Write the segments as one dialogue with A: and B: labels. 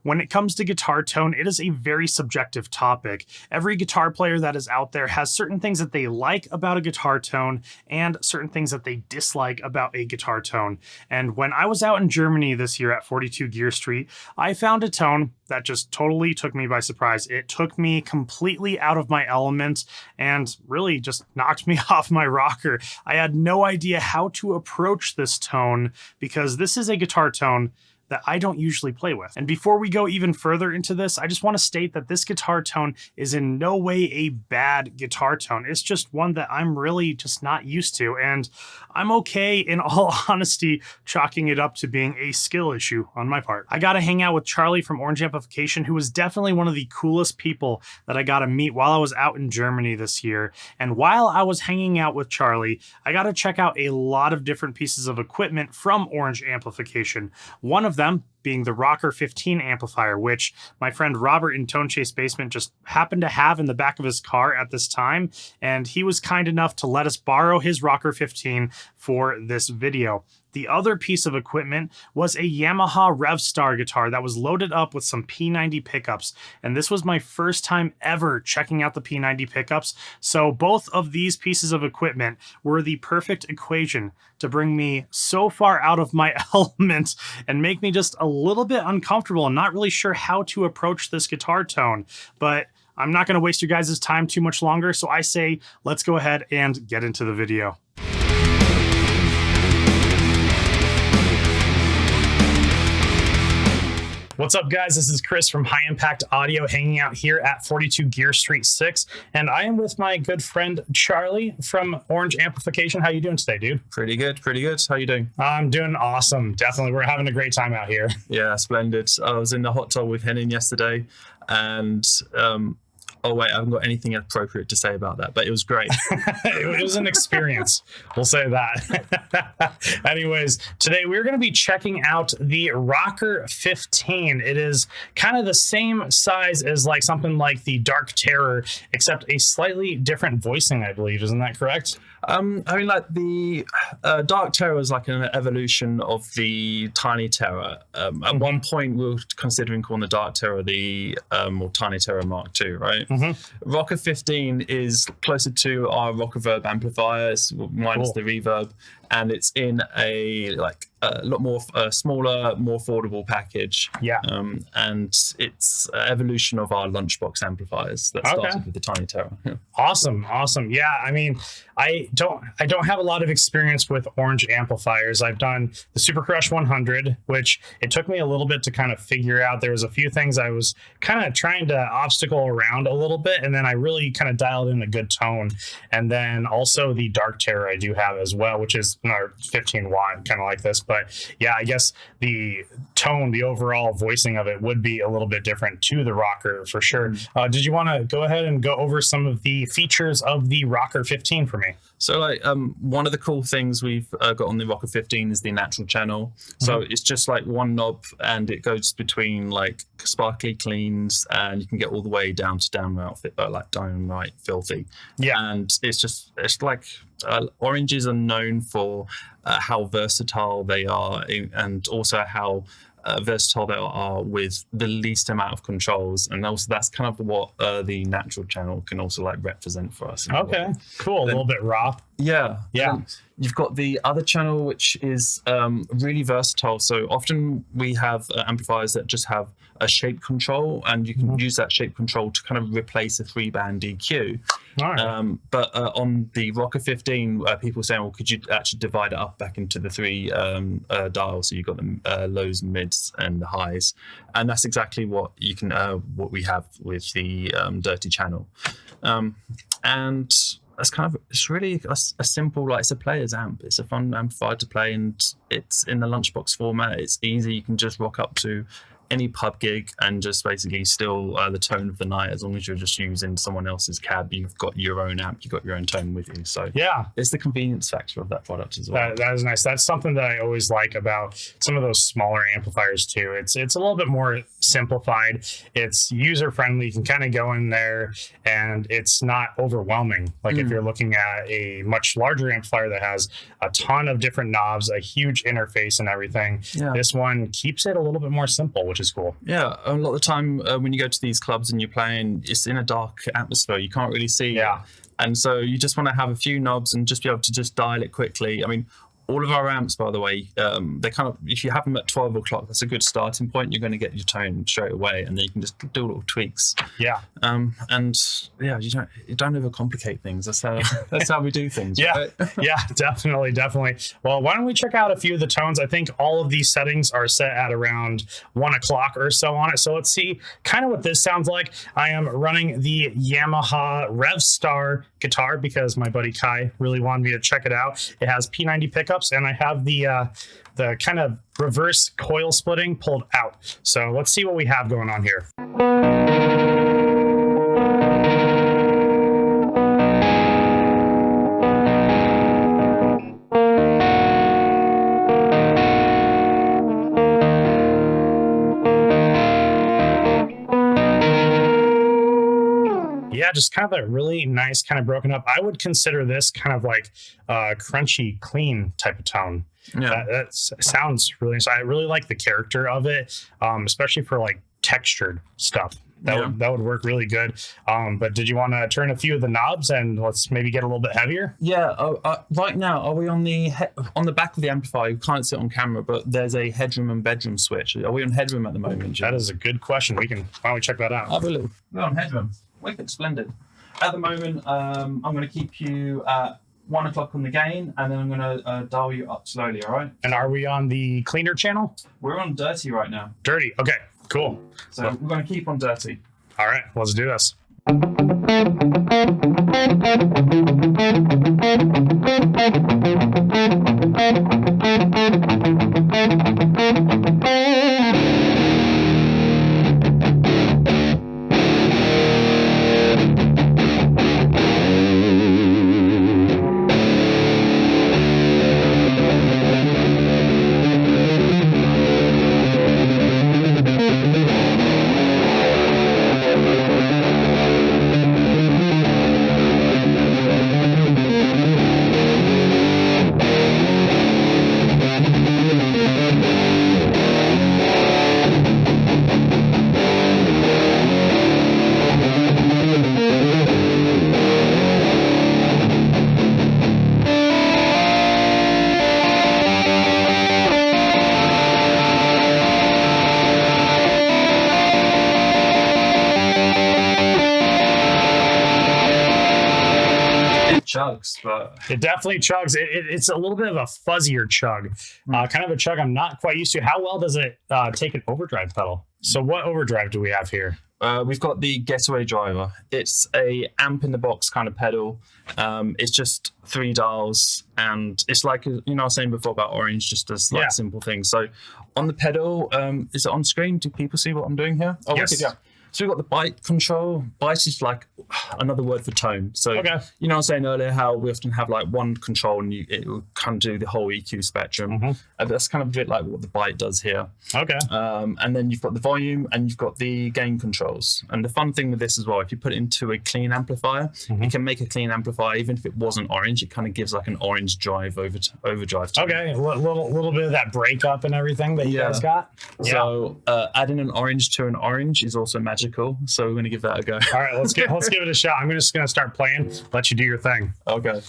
A: When it comes to guitar tone, it is a very subjective topic. Every guitar player that is out there has certain things that they like about a guitar tone and certain things that they dislike about a guitar tone. And when I was out in Germany this year at 42 Gear Street, I found a tone that just totally took me by surprise. It took me completely out of my element and really just knocked me off my rocker. I had no idea how to approach this tone because this is a guitar tone that I don't usually play with. And before we go even further into this, I just want to state that this guitar tone is in no way a bad guitar tone. It's just one that I'm really just not used to. And I'm okay, in all honesty, chalking it up to being a skill issue on my part. I got to hang out with Charlie from Orange Amplification, who was definitely one of the coolest people that I got to meet while I was out in Germany this year. And while I was hanging out with Charlie, I got to check out a lot of different pieces of equipment from Orange Amplification. One of them being the Rocker 15 amplifier, which my friend Robert in Tone Chase Basement just happened to have in the back of his car at this time, and he was kind enough to let us borrow his Rocker 15 for this video. The other piece of equipment was a Yamaha Revstar guitar that was loaded up with some P90 pickups, and this was my first time ever checking out the P90 pickups, so both of these pieces of equipment were the perfect equation to bring me so far out of my element and make me just a little bit uncomfortable and not really sure how to approach this guitar tone. But I'm not going to waste your guys' time too much longer, so I say let's go ahead and get into the video. What's up, guys? This is Chris from High Impact Audio, hanging out here at 42 Gear Street 6, and I am with my good friend Charlie from Orange Amplification. How you doing today, dude?
B: Pretty good, pretty good. How you doing?
A: I'm doing awesome. Definitely. We're having a great time out here.
B: Yeah, splendid. I was in the hot tub with Henning yesterday, and oh wait, I haven't got anything appropriate to say about that, but it was great.
A: It was an experience. We'll say that. Anyways, today we're going to be checking out the Rocker 15. It is kind of the same size as like something like the Dark Terror, except a slightly different voicing, I believe. Isn't that correct?
B: I mean, like the Dark Terror is like an evolution of the Tiny Terror. At one point, we were considering calling the Dark Terror the or Tiny Terror Mark II, right? Rocker 15 is closer to our Rocker Verb amplifier, minus the reverb, and it's in a lot more smaller, more affordable package. Yeah. And it's an evolution of our lunchbox amplifiers that started with the Tiny Terror. Yeah.
A: Awesome. Yeah, I mean, I don't have a lot of experience with Orange amplifiers. I've done the Super Crush 100, which it took me a little bit to kind of figure out. There was a few things I was kind of trying to obstacle around a little bit, and then I really kind of dialed in a good tone. And then also the Dark Terror I do have as well, which is another 15 watt, kind of like this. But yeah, I guess the tone, the overall voicing of it would be a little bit different to the Rocker for sure. Did you want to go ahead and go over some of the features of the Rocker 15 for me?
B: So like one of the cool things we've got on the Rocker 15 is the natural channel. So it's just like one knob, and it goes between like sparkly cleans, and you can get all the way down to downright filthy. Yeah, and it's like Oranges are known for how versatile they are, and also how versatile they are with the least amount of controls, and also that's kind of what the natural channel can also like represent for us.
A: Okay, cool. A little bit raw.
B: Yeah. You've got the other channel, which is really versatile. So often we have amplifiers that just have a shape control, and you can use that shape control to kind of replace a 3-band EQ. All right. But on the Rocker 15, people saying, well, could you actually divide it up back into the 3 dials? So you've got the lows, mids, and the highs, and that's exactly what you can what we have with the dirty channel, and it's really a simple, like, it's a player's amp. It's a fun amplifier to play, and it's in the lunchbox format. It's easy. You can just rock up to any pub gig and just basically steal the tone of the night. As long as you're just using someone else's cab, you've got your own amp, you've got your own tone with you. So yeah, it's the convenience factor of that product as well.
A: That is nice. That's something that I always like about some of those smaller amplifiers too. It's a little bit more simplified. It's user friendly. You can kind of go in there and it's not overwhelming. Like if you're looking at a much larger amplifier that has a ton of different knobs, a huge interface and everything, this one keeps it a little bit more simple, which is cool.
B: Yeah, a lot of the time when you go to these clubs and you're playing, it's in a dark atmosphere. You can't really see.
A: Yeah.
B: And so you just want to have a few knobs and just be able to just dial it quickly. I mean, all of our amps, by the way, they kind of, if you have them at 12 o'clock, that's a good starting point. You're going to get your tone straight away, and then you can just do little tweaks.
A: Yeah.
B: And yeah, you don't overcomplicate things. That's how we do things.
A: Yeah.
B: Right?
A: Yeah, definitely. Well, why don't we check out a few of the tones? I think all of these settings are set at around 1 o'clock or so on it. So let's see kind of what this sounds like. I am running the Yamaha Revstar guitar because my buddy Kai really wanted me to check it out. It has P90 pickups, and I have the kind of reverse coil splitting pulled out. So let's see what we have going on here. Yeah, just kind of a really nice, kind of broken up. I would consider this kind of like a crunchy, clean type of tone.
B: Yeah.
A: That sounds really nice. I really like the character of it, especially for like textured stuff. That would work really good. But did you want to turn a few of the knobs and let's maybe get a little bit heavier?
B: Yeah. Right now, are we on the back of the amplifier? You can't see it on camera, but there's a headroom and bedroom switch. Are we on headroom at the moment, Jim?
A: That is a good question. Why don't we check that out?
B: We're on headroom. Wicked, splendid. At the moment, I'm going to keep you at 1 o'clock on the gain, and then I'm going to dial you up slowly, all right?
A: And are we on the cleaner channel?
B: We're on dirty right now.
A: Dirty. Okay, cool.
B: So we're going to keep on dirty.
A: All right, let's do this.
B: Chugs, but
A: it definitely chugs. It's a little bit of a fuzzier chug, kind of a chug I'm not quite used to. How well does it take an overdrive pedal? So what overdrive do we have here?
B: We've got the Getaway Driver. It's a amp in the box kind of pedal. It's just 3 dials, and it's like, I was saying before about Orange, just as like simple things. So on the pedal, is it on screen? Do people see what I'm doing here? Oh,
A: yes.
B: Wicked, yeah. So we've got the bite control. Bite is like another word for tone. So, I was saying earlier how we often have like one control and it will kind of do the whole EQ spectrum. That's kind of a bit like what the bite does here.
A: Okay.
B: And then you've got the volume and you've got the gain controls. And the fun thing with this as well, if you put it into a clean amplifier, you can make a clean amplifier, even if it wasn't orange, it kind of gives like an orange drive overdrive tone.
A: Okay, a little bit of that breakup and everything that you guys got.
B: So adding an orange to an orange is also magical. So we're going to give that a go.
A: All right, let's give it a shot. I'm just going to start playing. Let you do your thing.
B: Okay.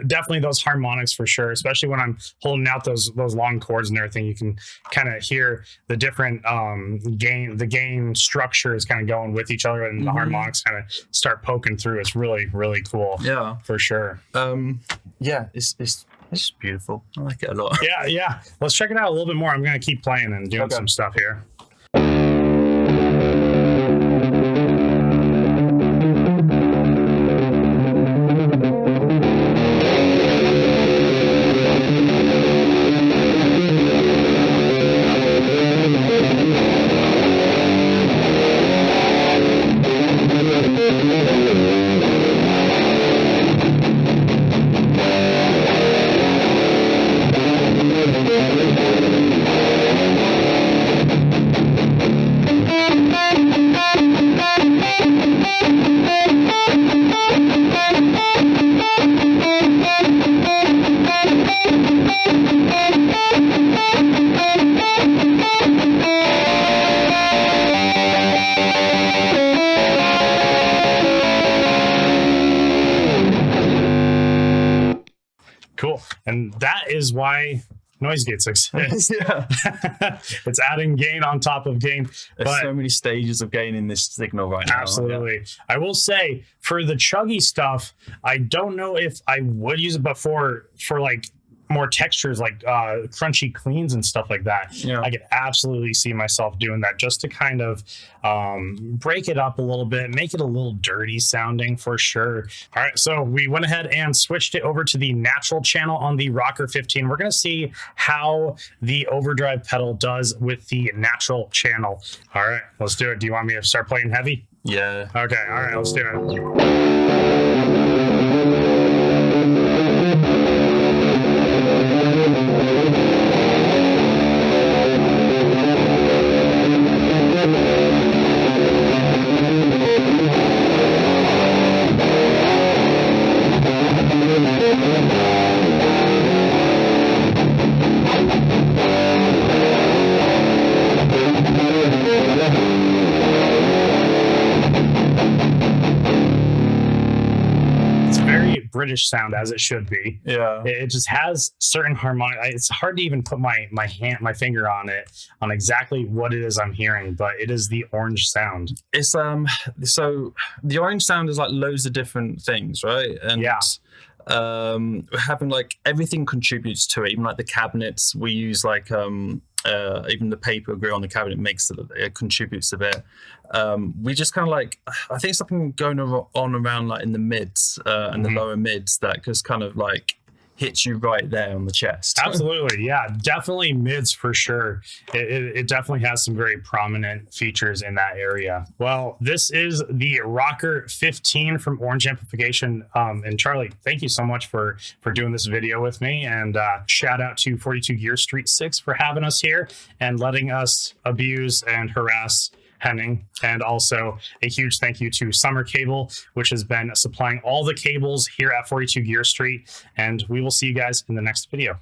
A: Definitely those harmonics for sure, especially when I'm holding out those long chords and everything. You can kind of hear the different gain structures kind of going with each other, and the harmonics kind of start poking through. It's really, really cool.
B: Yeah,
A: for sure.
B: It's beautiful. I like it a lot.
A: Yeah. Let's check it out a little bit more. I'm gonna keep playing and doing some stuff here. Cool. And that is why noise gates exist.
B: Yeah.
A: It's adding gain on top of gain.
B: There's so many stages of gain in this signal right now.
A: Absolutely. Yeah. I will say for the chuggy stuff, I don't know if I would use it, but for like more textures like crunchy cleans and stuff like that, I could absolutely see myself doing that just to kind of break it up a little bit, make it a little dirty sounding for sure. All right, so we went ahead and switched it over to the natural channel on the Rocker 15. We're going to see how the overdrive pedal does with the natural channel. All right, let's do it. Do you want me to start playing heavy?
B: Yeah.
A: Okay, all right, let's do it. British sound as it should be.
B: Yeah,
A: it just has certain harmonic. It's hard to even put my finger on it on exactly what it is I'm hearing, but it is the orange sound.
B: It's so the orange sound is like loads of different things, right? And having like everything contributes to it. Even like the cabinets we use, like even the paper grill on the cabinet it contributes a bit. We just kind of like, I think something going on around like in the mids and the lower mids that just kind of like hits you right there on the chest.
A: Absolutely. Yeah, definitely mids for sure. It definitely has some very prominent features in that area. Well, this is the Rocker 15 from Orange Amplification. And Charlie, thank you so much for doing this video with me. And shout out to 42 Gear Street 6 for having us here and letting us abuse and harass Henning. And also a huge thank you to Summer Cable, which has been supplying all the cables here at 42 Gear Street. And we will see you guys in the next video.